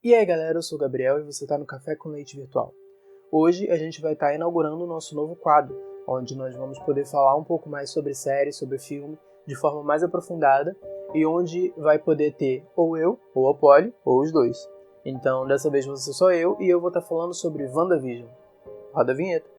E aí galera, eu sou o Gabriel e você está no Café com Leite Virtual. Hoje a gente vai estar inaugurando o nosso novo quadro, onde nós vamos poder falar um pouco mais sobre série, sobre filme, de forma mais aprofundada, e onde vai poder ter ou eu, ou a Polly, ou os dois. Então dessa vez você sou eu e eu vou estar falando sobre WandaVision. Roda a vinheta.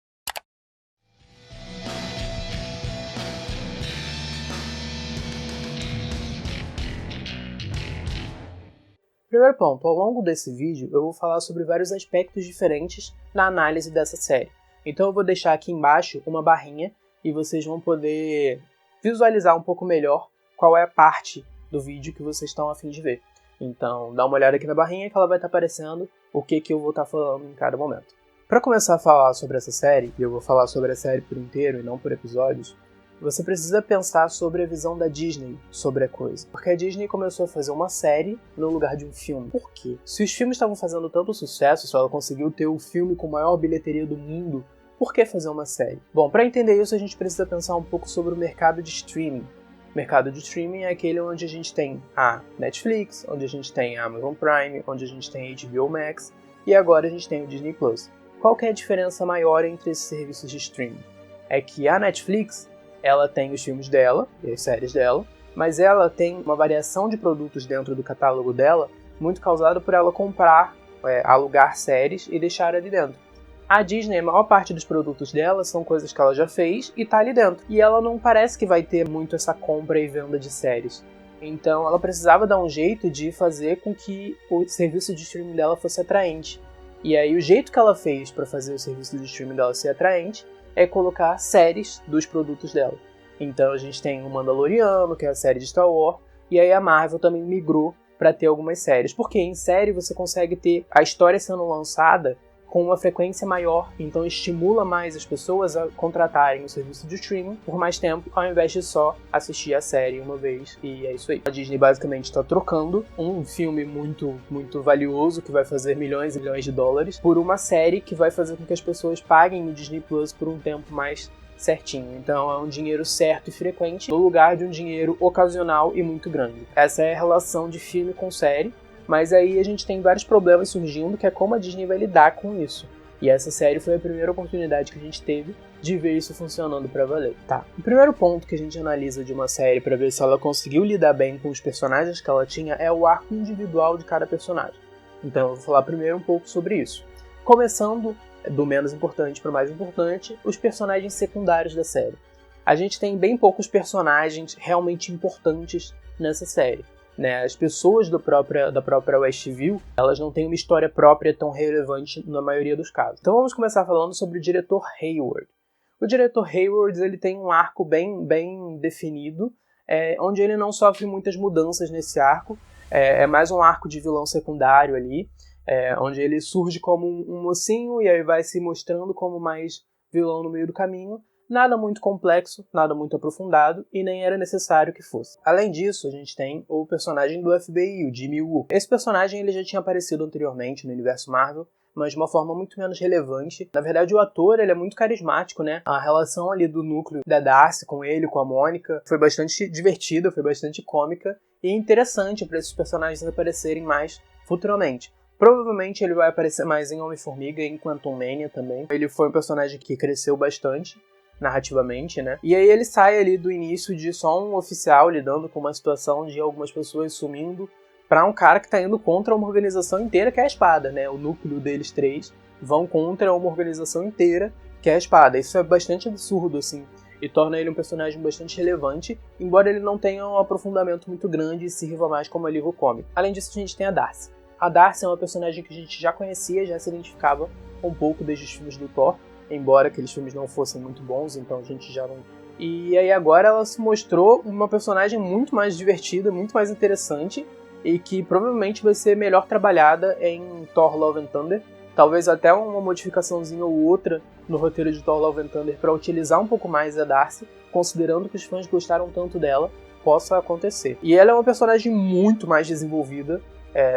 Primeiro ponto, ao longo desse vídeo eu vou falar sobre vários aspectos diferentes na análise dessa série. Então eu vou deixar aqui embaixo uma barrinha e vocês vão poder visualizar um pouco melhor qual é a parte do vídeo que vocês estão a fim de ver. Então dá uma olhada aqui na barrinha que ela vai estar aparecendo o que eu vou estar falando em cada momento. Para começar a falar sobre essa série, e eu vou falar sobre a série por inteiro e não por episódios, você precisa pensar sobre a visão da Disney sobre a coisa. Porque a Disney começou a fazer uma série no lugar de um filme. Por quê? Se os filmes estavam fazendo tanto sucesso, se ela conseguiu ter o filme com a maior bilheteria do mundo, por que fazer uma série? Bom, para entender isso a gente precisa pensar um pouco sobre o mercado de streaming. O mercado de streaming é aquele onde a gente tem a Netflix, onde a gente tem a Amazon Prime, onde a gente tem a HBO Max e agora a gente tem o Disney Plus. Qual que é a diferença maior entre esses serviços de streaming? É que a Netflix ela tem os filmes dela e as séries dela, mas ela tem uma variação de produtos dentro do catálogo dela muito causada por ela comprar, alugar séries e deixar ali dentro. A Disney, a maior parte dos produtos dela são coisas que ela já fez e tá ali dentro. E ela não parece que vai ter muito essa compra e venda de séries. Então ela precisava dar um jeito de fazer com que o serviço de streaming dela fosse atraente. E aí o jeito que ela fez para fazer o serviço de streaming dela ser atraente é colocar séries dos produtos dela. Então a gente tem o Mandaloriano, que é a série de Star Wars, e aí a Marvel também migrou para ter algumas séries. Porque em série você consegue ter a história sendo lançada com uma frequência maior, então estimula mais as pessoas a contratarem o serviço de streaming por mais tempo, ao invés de só assistir a série uma vez, e é isso aí. A Disney basicamente está trocando um filme muito, muito valioso, que vai fazer milhões e milhões de dólares, por uma série que vai fazer com que as pessoas paguem o Disney Plus por um tempo mais certinho. Então é um dinheiro certo e frequente, no lugar de um dinheiro ocasional e muito grande. Essa é a relação de filme com série. Mas aí a gente tem vários problemas surgindo, que é como a Disney vai lidar com isso. E essa série foi a primeira oportunidade que a gente teve de ver isso funcionando pra valer. Tá. O primeiro ponto que a gente analisa de uma série pra ver se ela conseguiu lidar bem com os personagens que ela tinha é o arco individual de cada personagem. Então eu vou falar primeiro um pouco sobre isso. Começando do menos importante para o mais importante, os personagens secundários da série. A gente tem bem poucos personagens realmente importantes nessa série. As pessoas da própria Westview, elas não têm uma história própria tão relevante na maioria dos casos. Então vamos começar falando sobre o diretor Hayward. O diretor Hayward ele tem um arco bem definido, onde ele não sofre muitas mudanças nesse arco. É mais um arco de vilão secundário ali, onde ele surge como um mocinho e aí vai se mostrando como mais vilão no meio do caminho. Nada muito complexo, nada muito aprofundado e nem era necessário que fosse. Além disso, a gente tem o personagem do FBI, o Jimmy Woo. Esse personagem ele já tinha aparecido anteriormente no universo Marvel, mas de uma forma muito menos relevante. Na verdade, o ator ele é muito carismático, né? A relação ali do núcleo da Darcy com ele, com a Mônica, foi bastante divertida, foi bastante cômica e interessante para esses personagens aparecerem mais futuramente. Provavelmente ele vai aparecer mais em Homem-Formiga e em Quantumania também. Ele foi um personagem que cresceu bastante narrativamente, né? E aí ele sai ali do início de só um oficial lidando com uma situação de algumas pessoas sumindo para um cara que tá indo contra uma organização inteira que é a Espada, né? O núcleo deles três vão contra uma organização inteira que é a Espada. Isso é bastante absurdo, assim, e torna ele um personagem bastante relevante, embora ele não tenha um aprofundamento muito grande e sirva mais como alívio cômico. Além disso, a gente tem a Darcy. A Darcy é uma personagem que a gente já conhecia, já se identificava um pouco desde os filmes do Thor, embora aqueles filmes não fossem muito bons, então a gente já não... E aí agora ela se mostrou uma personagem muito mais divertida, muito mais interessante, e que provavelmente vai ser melhor trabalhada em Thor Love and Thunder. Talvez até uma modificaçãozinha ou outra no roteiro de Thor Love and Thunder para utilizar um pouco mais a Darcy, considerando que os fãs gostaram tanto dela, possa acontecer. E ela é uma personagem muito mais desenvolvida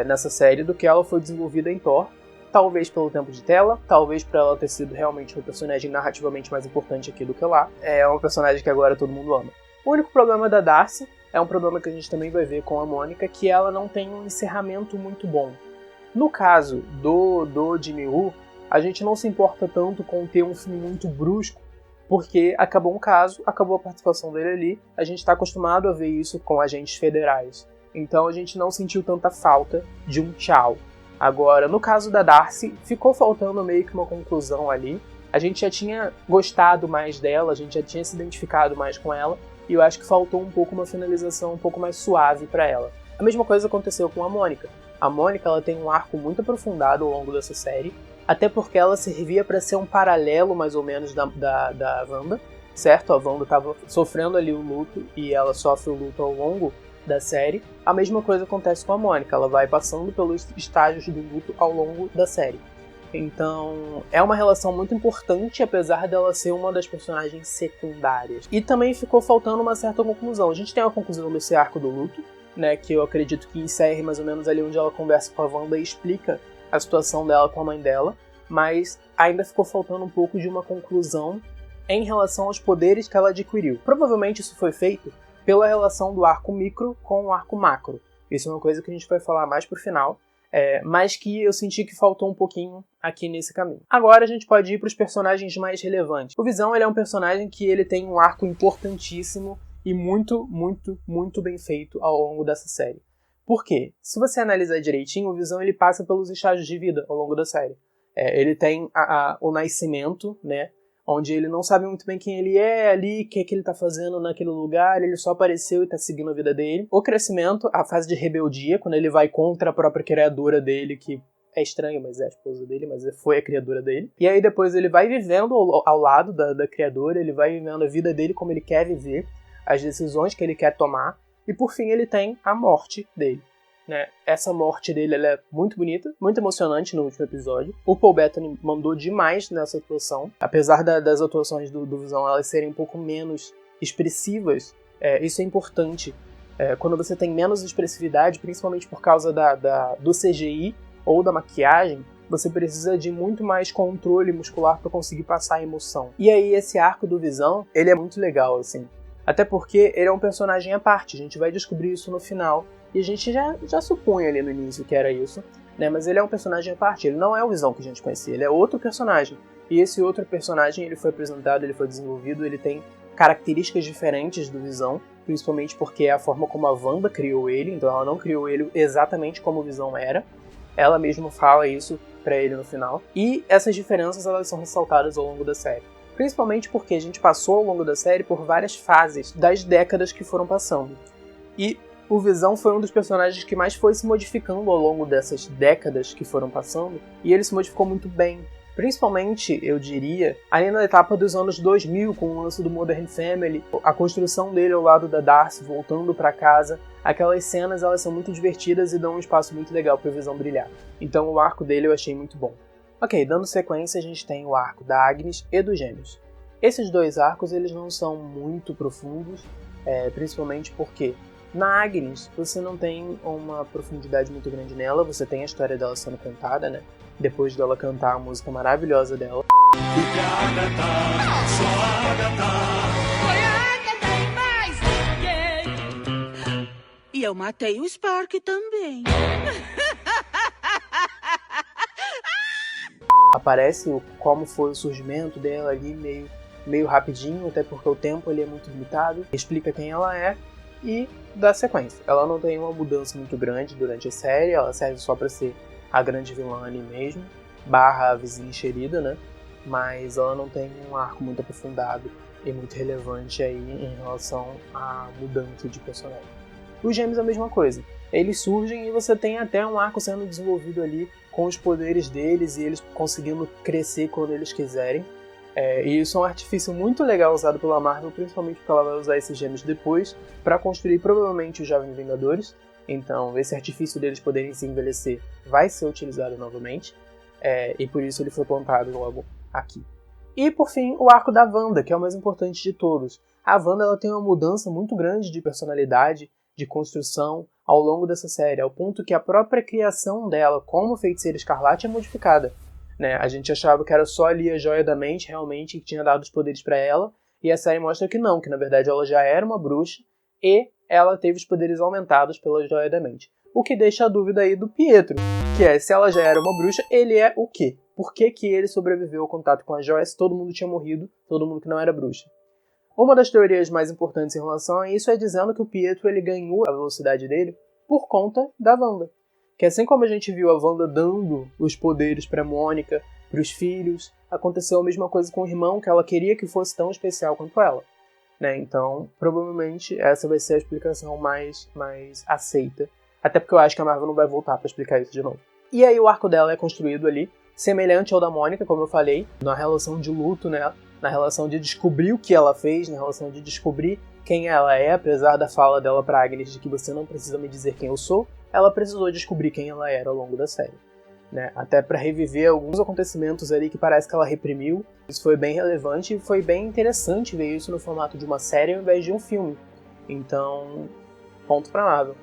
nessa série do que ela foi desenvolvida em Thor. Talvez pelo tempo de tela, talvez por ela ter sido realmente um personagem narrativamente mais importante aqui do que lá. É um personagem que agora todo mundo ama. O único problema da Darcy é um problema que a gente também vai ver com a Mônica, que ela não tem um encerramento muito bom. No caso do Jimmy Woo, a gente não se importa tanto com ter um fim muito brusco, porque acabou um caso, acabou a participação dele ali, a gente está acostumado a ver isso com agentes federais. Então a gente não sentiu tanta falta de um tchau. Agora, no caso da Darcy, ficou faltando meio que uma conclusão ali. A gente já tinha gostado mais dela, a gente já tinha se identificado mais com ela, e eu acho que faltou um pouco uma finalização um pouco mais suave para ela. A mesma coisa aconteceu com a Mônica. A Mônica ela tem um arco muito aprofundado ao longo dessa série, até porque ela servia para ser um paralelo mais ou menos da Wanda, certo? A Wanda estava sofrendo ali o luto e ela sofre o luto ao longo da série. A mesma coisa acontece com a Mônica, ela vai passando pelos estágios do luto ao longo da série. Então, é uma relação muito importante, apesar dela ser uma das personagens secundárias. E também ficou faltando uma certa conclusão. A gente tem a conclusão desse arco do luto, né, que eu acredito que encerre mais ou menos ali onde ela conversa com a Wanda e explica a situação dela com a mãe dela, mas ainda ficou faltando um pouco de uma conclusão em relação aos poderes que ela adquiriu. Provavelmente isso foi feito pela relação do arco micro com o arco macro. Isso é uma coisa que a gente vai falar mais pro final, mas que eu senti que faltou um pouquinho aqui nesse caminho. Agora a gente pode ir para os personagens mais relevantes. O Visão ele é um personagem que ele tem um arco importantíssimo e muito, muito, muito bem feito ao longo dessa série. Por quê? Se você analisar direitinho, o Visão ele passa pelos estágios de vida ao longo da série. Ele tem o nascimento, né? Onde ele não sabe muito bem quem ele é ali, o que ele tá fazendo naquele lugar, ele só apareceu e tá seguindo a vida dele. O crescimento, a fase de rebeldia, quando ele vai contra a própria criadora dele, que é estranho, mas é a esposa dele, mas foi a criadora dele. E aí depois ele vai vivendo ao lado da criadora, ele vai vivendo a vida dele como ele quer viver, as decisões que ele quer tomar, e por fim ele tem a morte dele. Né? Essa morte dele ela é muito bonita, muito emocionante no último episódio. O Paul Bettany mandou demais nessa atuação. Apesar das atuações do Visão elas serem um pouco menos expressivas, isso é importante. Quando você tem menos expressividade, principalmente por causa do CGI ou da maquiagem, você precisa de muito mais controle muscular para conseguir passar a emoção. E aí esse arco do Visão, ele é muito legal, assim. Até porque ele é um personagem à parte, a gente vai descobrir isso no final. E a gente já supunha ali no início que era isso, né? Mas ele é um personagem à parte, ele não é o Visão que a gente conhecia, ele é outro personagem. E esse outro personagem, ele foi apresentado, ele foi desenvolvido, ele tem características diferentes do Visão, principalmente porque é a forma como a Wanda criou ele, então ela não criou ele exatamente como o Visão era. Ela mesma fala isso pra ele no final. E essas diferenças, elas são ressaltadas ao longo da série. Principalmente porque a gente passou ao longo da série por várias fases das décadas que foram passando. E o Visão foi um dos personagens que mais foi se modificando ao longo dessas décadas que foram passando, e ele se modificou muito bem. Principalmente, eu diria, ali na etapa dos anos 2000, com o lance do Modern Family, a construção dele ao lado da Darcy, voltando pra casa, aquelas cenas elas são muito divertidas e dão um espaço muito legal pro Visão brilhar. Então o arco dele eu achei muito bom. Ok, dando sequência, a gente tem o arco da Agnes e dos Gêmeos. Esses dois arcos eles não são muito profundos, principalmente porque na Agnes, você não tem uma profundidade muito grande nela, você tem a história dela sendo contada, né? Depois dela cantar a música maravilhosa dela. Porque a Agatha, só a Agatha. Foi a Agatha e mais ninguém. E eu matei o Spark também. Aparece como foi o surgimento dela ali meio rapidinho, até porque o tempo ali é muito limitado. Explica quem ela é. E dá sequência. Ela não tem uma mudança muito grande durante a série, ela serve só pra ser a grande vilã ali mesmo, barra a vizinha enxerida, né? Mas ela não tem um arco muito aprofundado e muito relevante aí em relação à mudança de personagem. Os Gêmeos é a mesma coisa. Eles surgem e você tem até um arco sendo desenvolvido ali com os poderes deles e eles conseguindo crescer quando eles quiserem. E isso é um artifício muito legal usado pela Marvel, principalmente porque ela vai usar esses Gêmeos depois para construir provavelmente os Jovens Vingadores. Então esse artifício deles poderem se envelhecer vai ser utilizado novamente, e por isso ele foi plantado logo aqui. E por fim, o arco da Wanda, que é o mais importante de todos. A Wanda ela tem uma mudança muito grande de personalidade, de construção ao longo dessa série, ao ponto que a própria criação dela como Feiticeira Escarlate é modificada. Né? A gente achava que era só ali a Joia da Mente realmente que tinha dado os poderes para ela, e a série mostra que não, que na verdade ela já era uma bruxa e ela teve os poderes aumentados pela Joia da Mente. O que deixa a dúvida aí do Pietro. Que é, se ela já era uma bruxa, ele é o quê? Por que que ele sobreviveu ao contato com a joia se todo mundo tinha morrido, todo mundo que não era bruxa? Uma das teorias mais importantes em relação a isso é dizendo que o Pietro ele ganhou a velocidade dele por conta da Wanda. Que assim como a gente viu a Wanda dando os poderes para Mônica, para os filhos, aconteceu a mesma coisa com o irmão, que ela queria que fosse tão especial quanto ela. Né? Então, provavelmente, essa vai ser a explicação mais aceita. Até porque eu acho que a Marvel não vai voltar para explicar isso de novo. E aí o arco dela é construído ali, semelhante ao da Mônica, como eu falei, na relação de luto, né? Na relação de descobrir o que ela fez, na relação de descobrir quem ela é, apesar da fala dela pra Agnes de que você não precisa me dizer quem eu sou, ela precisou descobrir quem ela era ao longo da série. Né? Até para reviver alguns acontecimentos ali que parece que ela reprimiu. Isso foi bem relevante e foi bem interessante ver isso no formato de uma série ao invés de um filme. Então, ponto pra Marvel.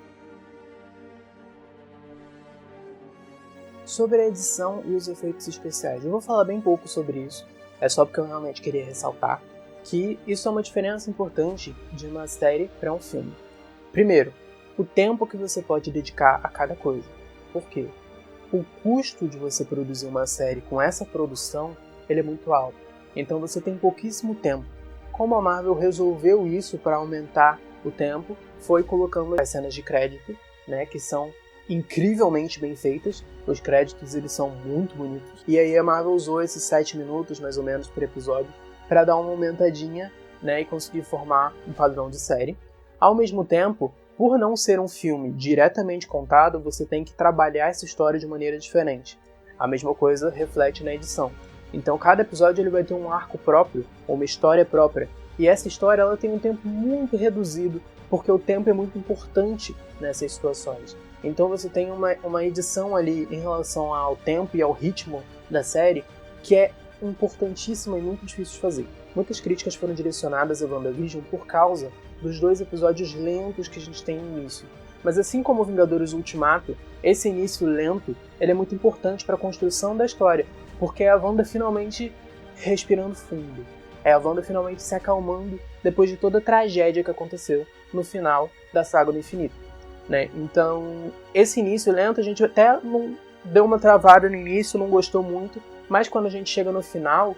Sobre a edição e os efeitos especiais. Eu vou falar bem pouco sobre isso. É só porque eu realmente queria ressaltar que isso é uma diferença importante de uma série para um filme. Primeiro, o tempo que você pode dedicar a cada coisa. Por quê? O custo de você produzir uma série com essa produção, ele é muito alto. Então você tem pouquíssimo tempo. Como a Marvel resolveu isso para aumentar o tempo, foi colocando as cenas de crédito, né, que são incrivelmente bem feitas. Os créditos eles são muito bonitos. E aí a Marvel usou esses 7 minutos, mais ou menos, por episódio, para dar uma aumentadinha, né, e conseguir formar um padrão de série. Ao mesmo tempo, por não ser um filme diretamente contado, você tem que trabalhar essa história de maneira diferente. A mesma coisa reflete na edição. Então cada episódio ele vai ter um arco próprio, ou uma história própria. E essa história ela tem um tempo muito reduzido, porque o tempo é muito importante nessas situações. Então você tem uma edição ali em relação ao tempo e ao ritmo da série que é importantíssima e muito difícil de fazer. Muitas críticas foram direcionadas a WandaVision por causa dos 2 episódios lentos que a gente tem no início. Mas assim como Vingadores Ultimato, esse início lento ele é muito importante para a construção da história, porque é a Wanda finalmente respirando fundo. É a Wanda finalmente se acalmando depois de toda a tragédia que aconteceu no final da Saga do Infinito. Né? Então, esse início lento, a gente até não deu uma travada no início, não gostou muito, mas quando a gente chega no final,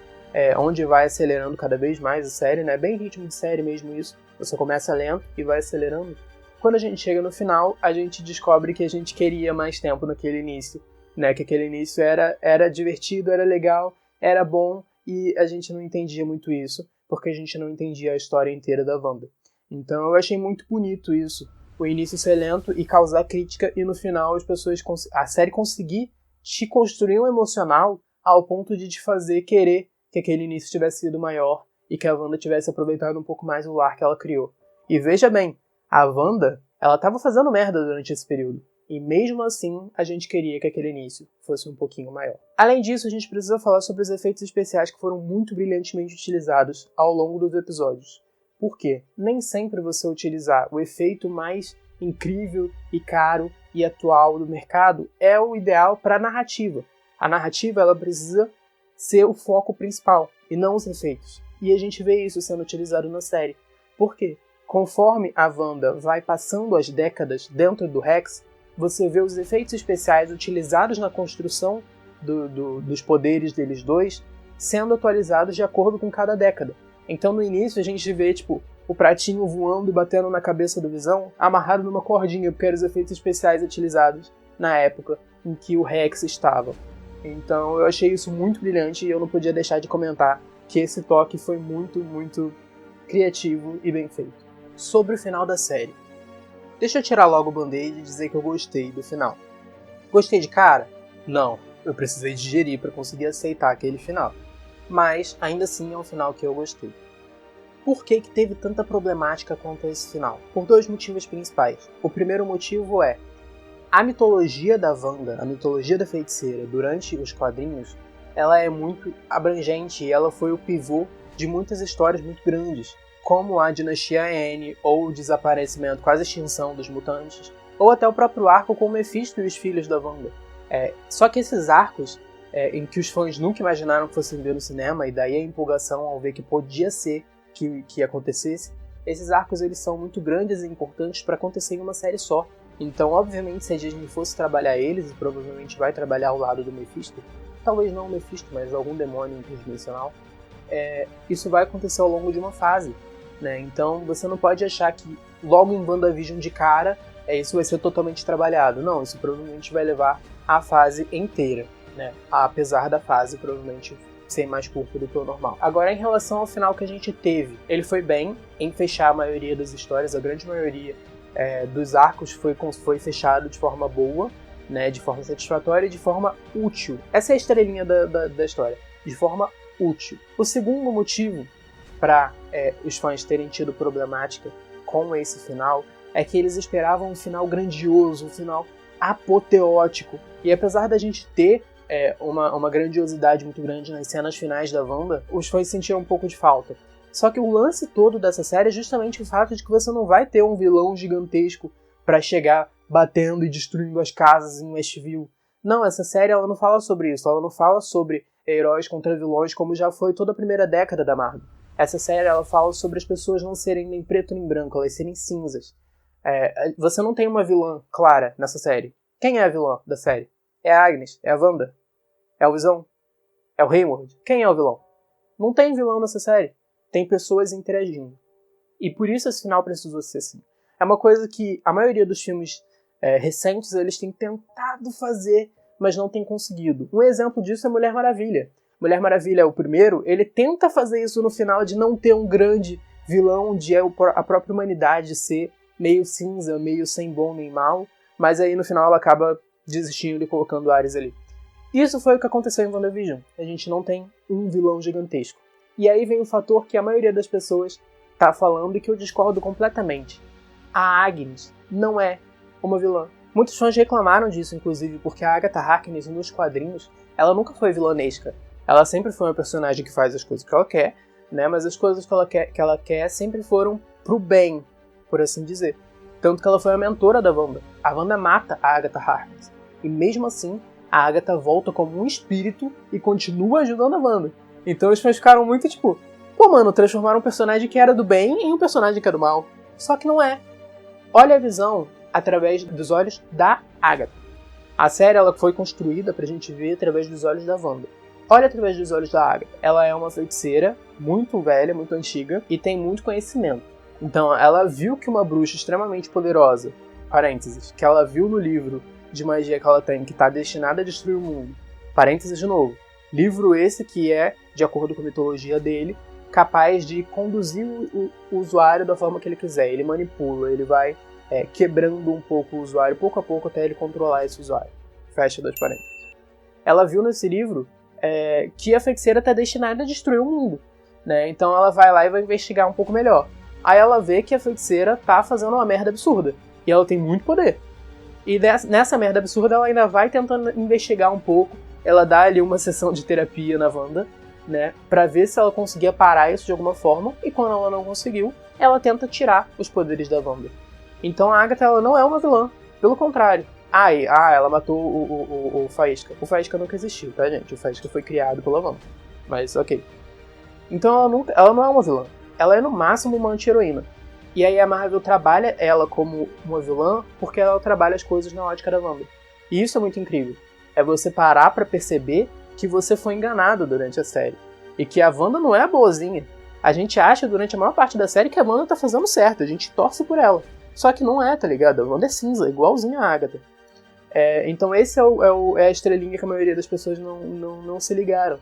onde vai acelerando cada vez mais a série, né? Bem ritmo de série mesmo isso, você começa lento e vai acelerando. Quando a gente chega no final, a gente descobre que a gente queria mais tempo naquele início, né? Que aquele início era divertido, era legal, era bom, e a gente não entendia muito isso, porque a gente não entendia a história inteira da Wanda. Então eu achei muito bonito isso, o início ser lento e causar crítica, e no final a série conseguir te construir um emocional ao ponto de te fazer querer que aquele início tivesse sido maior e que a Wanda tivesse aproveitado um pouco mais o ar que ela criou. E veja bem, a Wanda, ela estava fazendo merda durante esse período. E mesmo assim, a gente queria que aquele início fosse um pouquinho maior. Além disso, a gente precisa falar sobre os efeitos especiais que foram muito brilhantemente utilizados ao longo dos episódios. Por quê? Nem sempre você utilizar o efeito mais incrível e caro e atual do mercado é o ideal para a narrativa. A narrativa ela precisa ser o foco principal e não os efeitos. E a gente vê isso sendo utilizado na série. Por quê? Conforme a Wanda vai passando as décadas dentro do Rex, você vê os efeitos especiais utilizados na construção dos poderes deles dois sendo atualizados de acordo com cada década. Então no início a gente vê o pratinho voando e batendo na cabeça do Visão amarrado numa cordinha, porque eram os efeitos especiais utilizados na época em que o Rex estava. Então eu achei isso muito brilhante e eu não podia deixar de comentar que esse toque foi muito, muito criativo e bem feito. Sobre o final da série. Deixa eu tirar logo o band-aid e dizer que eu gostei do final. Gostei de cara? Não. Eu precisei digerir para conseguir aceitar aquele final. Mas, ainda assim, é um final que eu gostei. Por que teve tanta problemática quanto a esse final? Por 2 motivos principais. O primeiro motivo é a mitologia da Wanda, a mitologia da feiticeira, durante os quadrinhos, ela é muito abrangente e ela foi o pivô de muitas histórias muito grandes, como a Dinastia N, ou o desaparecimento, quase extinção dos mutantes, ou até o próprio arco com o Mephisto e os filhos da Wanda. Só que esses arcos, em que os fãs nunca imaginaram que fossem ver no cinema, e daí a empolgação ao ver que podia ser que acontecesse, esses arcos eles são muito grandes e importantes para acontecer em uma série só. Então, obviamente, se a Disney fosse trabalhar eles, e provavelmente vai trabalhar ao lado do Mephisto, talvez não o Mephisto, mas algum demônio interdimensional, isso vai acontecer ao longo de uma fase, né? Então, você não pode achar que logo em WandaVision de cara, isso vai ser totalmente trabalhado. Não, isso provavelmente vai levar a fase inteira, né? Apesar da fase provavelmente ser mais curta do que o normal. Agora, em relação ao final que a gente teve, ele foi bem em fechar a maioria das histórias, a grande maioria dos arcos foi fechado de forma boa, né? De forma satisfatória e de forma útil. Essa é a estrelinha da história, de forma útil. O segundo motivo para os fãs terem tido problemática com esse final é que eles esperavam um final grandioso, um final apoteótico. E apesar da gente ter uma grandiosidade muito grande nas cenas finais da Wanda, os fãs sentiram um pouco de falta. Só que o lance todo dessa série é justamente o fato de que você não vai ter um vilão gigantesco para chegar batendo e destruindo as casas em Westview. Não, essa série ela não fala sobre isso, ela não fala sobre heróis contra vilões como já foi toda a primeira década da Marvel. Essa série ela fala sobre as pessoas não serem nem preto nem branco, elas serem cinzas. Você não tem uma vilã clara nessa série. Quem é a vilã da série? É a Agnes? É a Wanda? É o Visão? É o Hayward? Quem é o vilão? Não tem vilão nessa série. Tem pessoas interagindo. E por isso esse final precisou ser assim. É uma coisa que a maioria dos filmes recentes eles têm tentado fazer, mas não tem conseguido. Um exemplo disso é Mulher Maravilha. Mulher Maravilha é o primeiro, ele tenta fazer isso no final de não ter um grande vilão, de a própria humanidade ser meio cinza, meio sem bom nem mal, mas aí no final ela acaba desistindo e colocando Ares ali. Isso foi o que aconteceu em WandaVision. A gente não tem um vilão gigantesco. E aí vem o fator que a maioria das pessoas tá falando e que eu discordo completamente. A Agnes não é uma vilã. Muitos fãs reclamaram disso, inclusive, porque a Agatha Harkness nos quadrinhos, ela nunca foi vilanesca. Ela sempre foi uma personagem que faz as coisas que ela quer, né? Mas as coisas que ela quer sempre foram pro bem, por assim dizer. Tanto que ela foi a mentora da Wanda. A Wanda mata a Agatha Harkness. E mesmo assim, a Agatha volta como um espírito e continua ajudando a Wanda. Então os fãs ficaram muito tipo... Pô, mano, transformaram um personagem que era do bem em um personagem que é do mal. Só que não é. Olha a visão através dos olhos da Agatha. A série ela foi construída pra gente ver através dos olhos da Wanda. Olha através dos olhos da Agatha. Ela é uma feiticeira muito velha, muito antiga e tem muito conhecimento. Então ela viu que uma bruxa extremamente poderosa, parênteses, que ela viu no livro de magia que ela tem, que está destinada a destruir o mundo, parênteses de novo, livro esse que é, de acordo com a mitologia dele, capaz de conduzir o usuário da forma que ele quiser. Ele manipula, ele vai quebrando um pouco o usuário, pouco a pouco, até ele controlar esse usuário. Fecha dos parênteses. Ela viu nesse livro que a feiticeira está destinada a destruir o mundo, né? Então ela vai lá e vai investigar um pouco melhor. Aí ela vê que a feiticeira tá fazendo uma merda absurda. E ela tem muito poder. E nessa merda absurda ela ainda vai tentando investigar um pouco. Ela dá ali uma sessão de terapia na Wanda, né? Pra ver se ela conseguia parar isso de alguma forma. E quando ela não conseguiu, ela tenta tirar os poderes da Wanda. Então a Agatha ela não é uma vilã. Pelo contrário. Ela matou o Faísca. O Faísca nunca existiu, tá, gente? O Faísca foi criado pela Wanda. Mas ok. Então ela não é uma vilã. Ela é no máximo uma anti-heroína. E aí a Marvel trabalha ela como uma vilã porque ela trabalha as coisas na ótica da Wanda. E isso é muito incrível. É você parar pra perceber que você foi enganado durante a série. E que a Wanda não é a boazinha. A gente acha durante a maior parte da série que a Wanda tá fazendo certo. A gente torce por ela. Só que não é, tá ligado? A Wanda é cinza, igualzinha a Agatha. Então esse é a estrelinha que a maioria das pessoas não se ligaram.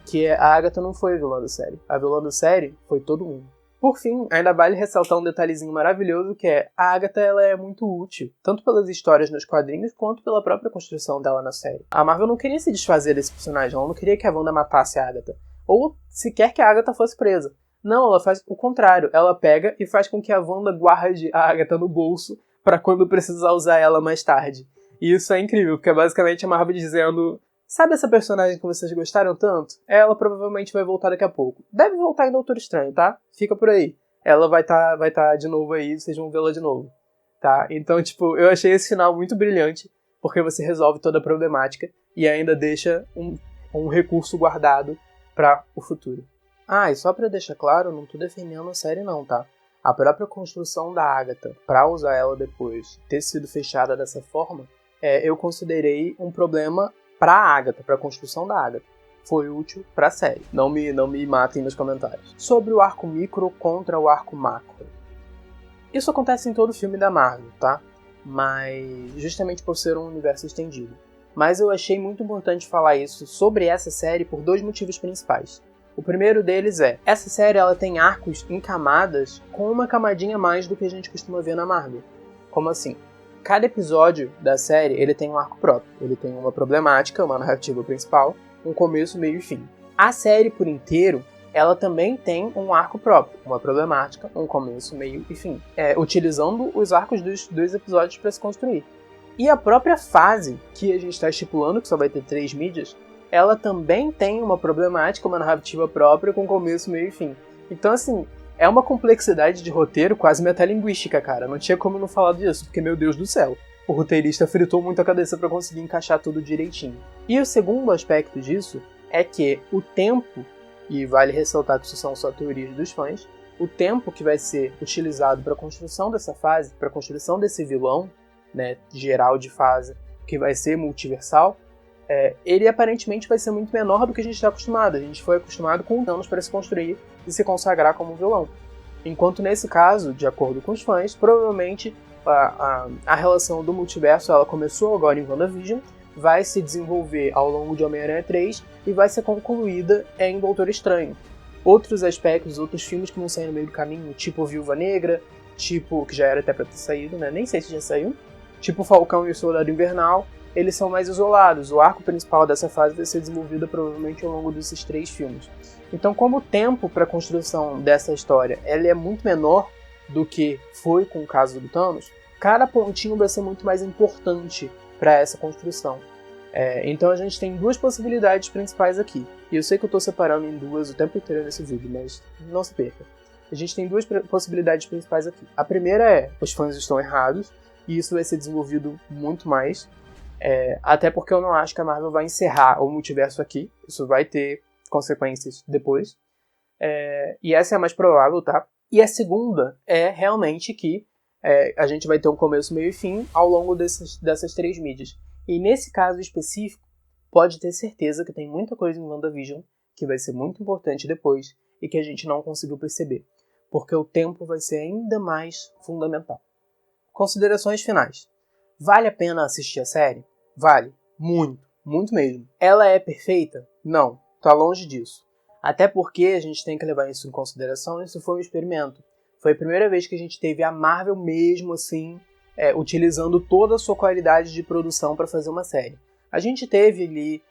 Que a Agatha não foi a vilã da série. A vilã da série foi todo mundo. Por fim, ainda vale ressaltar um detalhezinho maravilhoso que a Agatha ela é muito útil, tanto pelas histórias nos quadrinhos quanto pela própria construção dela na série. A Marvel não queria se desfazer desse personagem, ela não queria que a Wanda matasse a Agatha, ou sequer que a Agatha fosse presa. Não, ela faz o contrário, ela pega e faz com que a Wanda guarde a Agatha no bolso para quando precisar usar ela mais tarde. E isso é incrível, porque é basicamente a Marvel dizendo... Sabe essa personagem que vocês gostaram tanto? Ela provavelmente vai voltar daqui a pouco. Deve voltar em Doutor Estranho, tá? Fica por aí. Ela vai tá de novo aí, vocês vão vê-la de novo. Tá? Então, eu achei esse final muito brilhante, porque você resolve toda a problemática e ainda deixa um recurso guardado para o futuro. E só pra deixar claro, eu não tô defendendo a série não, tá? a própria construção da Agatha, para usar ela depois, ter sido fechada dessa forma, eu considerei um problema para a Agatha, para a construção da Agatha. Foi útil para a série. Não me matem nos comentários. Sobre o arco micro contra o arco macro. Isso acontece em todo filme da Marvel, tá? Mas justamente por ser um universo estendido. Mas eu achei muito importante falar isso sobre essa série por 2 motivos principais. O primeiro deles essa série ela tem arcos em camadas com uma camadinha a mais do que a gente costuma ver na Marvel. Como assim? Cada episódio da série ele tem um arco próprio. Ele tem uma problemática, uma narrativa principal, um começo, meio e fim. A série por inteiro, ela também tem um arco próprio, uma problemática, um começo, meio e fim. Utilizando os arcos dos episódios para se construir. E a própria fase que a gente está estipulando, que só vai ter 3 mídias, ela também tem uma problemática, uma narrativa própria com começo, meio e fim. Então, assim, é uma complexidade de roteiro quase metalinguística, cara. Não tinha como não falar disso, porque, meu Deus do céu, o roteirista fritou muito a cabeça para conseguir encaixar tudo direitinho. E o segundo aspecto disso é que o tempo, e vale ressaltar que isso são só teorias dos fãs, o tempo que vai ser utilizado para a construção dessa fase, para a construção desse vilão, né, geral de fase, que vai ser multiversal, ele aparentemente vai ser muito menor do que a gente está acostumado. A gente foi acostumado com anos para se construir e se consagrar como vilão. Enquanto nesse caso, de acordo com os fãs, provavelmente a relação do multiverso ela começou agora em WandaVision, vai se desenvolver ao longo de Homem-Aranha 3 e vai ser concluída em Doutor Estranho. Outros aspectos, outros filmes que vão sair no meio do caminho, tipo Viúva Negra, tipo, que já era até para ter saído, né? Nem sei se já saiu, tipo Falcão e o Soldado Invernal, eles são mais isolados. O arco principal dessa fase vai ser desenvolvido provavelmente ao longo desses 3 filmes. Então, como o tempo para a construção dessa história ele é muito menor do que foi com o caso do Thanos, cada pontinho vai ser muito mais importante para essa construção. Então a gente tem 2 possibilidades principais aqui. E eu sei que eu estou separando em 2 o tempo inteiro nesse vídeo, mas não se perca. A gente tem 2 possibilidades principais aqui. A primeira os fãs estão errados, e isso vai ser desenvolvido muito mais. Até porque eu não acho que a Marvel vai encerrar o multiverso aqui. Isso vai ter consequências depois. E essa é a mais provável, tá? E a segunda é realmente que a gente vai ter um começo, meio e fim ao longo dessas 3 mídias. E nesse caso específico, pode ter certeza que tem muita coisa em WandaVision que vai ser muito importante depois e que a gente não conseguiu perceber. Porque o tempo vai ser ainda mais fundamental. Considerações finais. Vale a pena assistir a série? Vale. Muito. Muito mesmo. Ela é perfeita? Não. Tá longe disso. Até porque a gente tem que levar isso em consideração, isso foi um experimento. Foi a primeira vez que a gente teve a Marvel mesmo assim, utilizando toda a sua qualidade de produção para fazer uma série. A gente teve ali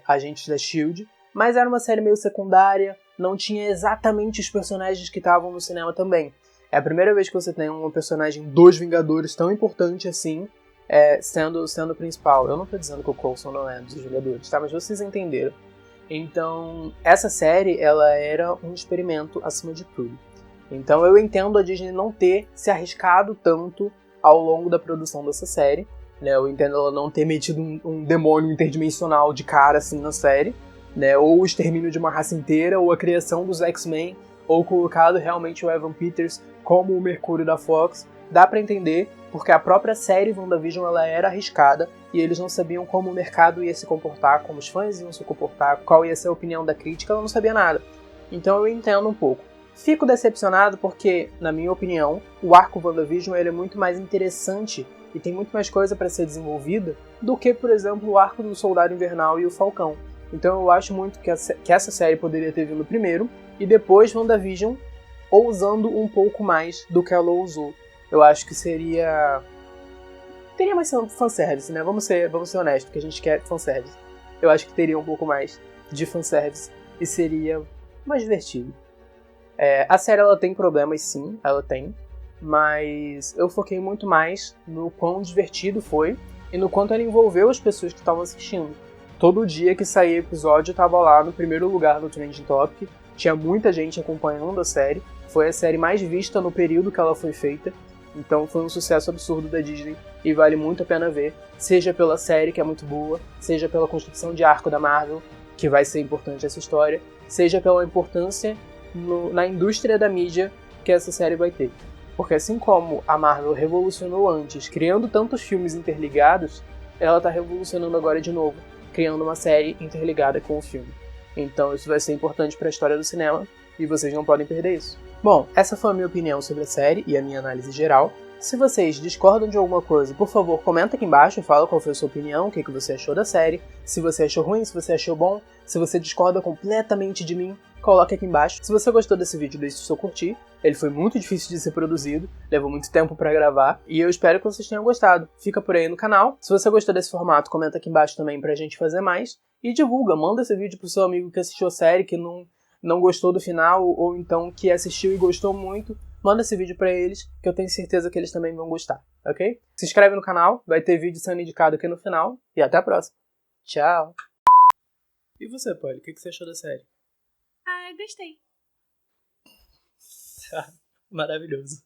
Agentes da S.H.I.E.L.D., mas era uma série meio secundária, não tinha exatamente os personagens que estavam no cinema também. É a primeira vez que você tem um personagem dos Vingadores tão importante assim, sendo o principal. Eu não tô dizendo que o Coulson não é dos Vingadores, tá? Mas vocês entenderam. Então, essa série, ela era um experimento acima de tudo. Então eu entendo a Disney não ter se arriscado tanto ao longo da produção dessa série, né? Eu entendo ela não ter metido um demônio interdimensional de cara assim na série, né? Ou o extermínio de uma raça inteira, ou a criação dos X-Men, ou colocado realmente o Evan Peters como o Mercúrio da Fox. Dá pra entender, porque a própria série WandaVision ela era arriscada e eles não sabiam como o mercado ia se comportar, como os fãs iam se comportar, qual ia ser a opinião da crítica, ela não sabia nada. Então eu entendo um pouco. Fico decepcionado porque, na minha opinião, o arco WandaVision ele é muito mais interessante e tem muito mais coisa para ser desenvolvida do que, por exemplo, o arco do Soldado Invernal e o Falcão. Então eu acho muito que essa série poderia ter vindo primeiro e depois WandaVision ousando um pouco mais do que ela ousou. Eu acho que teria mais fanservice, né? Vamos ser honestos, que a gente quer fanservice. Eu acho que teria um pouco mais de fanservice e seria mais divertido. A série ela tem problemas, sim, ela tem, mas eu foquei muito mais no quão divertido foi e no quanto ela envolveu as pessoas que estavam assistindo. Todo dia que saía episódio eu tava lá no primeiro lugar no Trending Topic, tinha muita gente acompanhando a série, foi a série mais vista no período que ela foi feita, então foi um sucesso absurdo da Disney e vale muito a pena ver, seja pela série que é muito boa, seja pela construção de arco da Marvel, que vai ser importante essa história, seja pela importância na indústria da mídia que essa série vai ter. Porque assim como a Marvel revolucionou antes, criando tantos filmes interligados, ela tá revolucionando agora de novo, criando uma série interligada com o filme. Então isso vai ser importante para a história do cinema e vocês não podem perder isso. Bom, essa foi a minha opinião sobre a série e a minha análise geral. Se vocês discordam de alguma coisa, por favor, comenta aqui embaixo e fala qual foi a sua opinião, o que você achou da série, se você achou ruim, se você achou bom, se você discorda completamente de mim, coloque aqui embaixo. Se você gostou desse vídeo, deixe o seu curtir. Ele foi muito difícil de ser produzido, levou muito tempo pra gravar, e eu espero que vocês tenham gostado. Fica por aí no canal. Se você gostou desse formato, comenta aqui embaixo também pra gente fazer mais. E divulga, manda esse vídeo pro seu amigo que assistiu a série, que não gostou do final, ou então que assistiu e gostou muito. Manda esse vídeo pra eles, que eu tenho certeza que eles também vão gostar, ok? Se inscreve no canal, vai ter vídeo sendo indicado aqui no final, e até a próxima. Tchau! E você, Polly, o que você achou da série? Ah, eu gostei. Maravilhoso.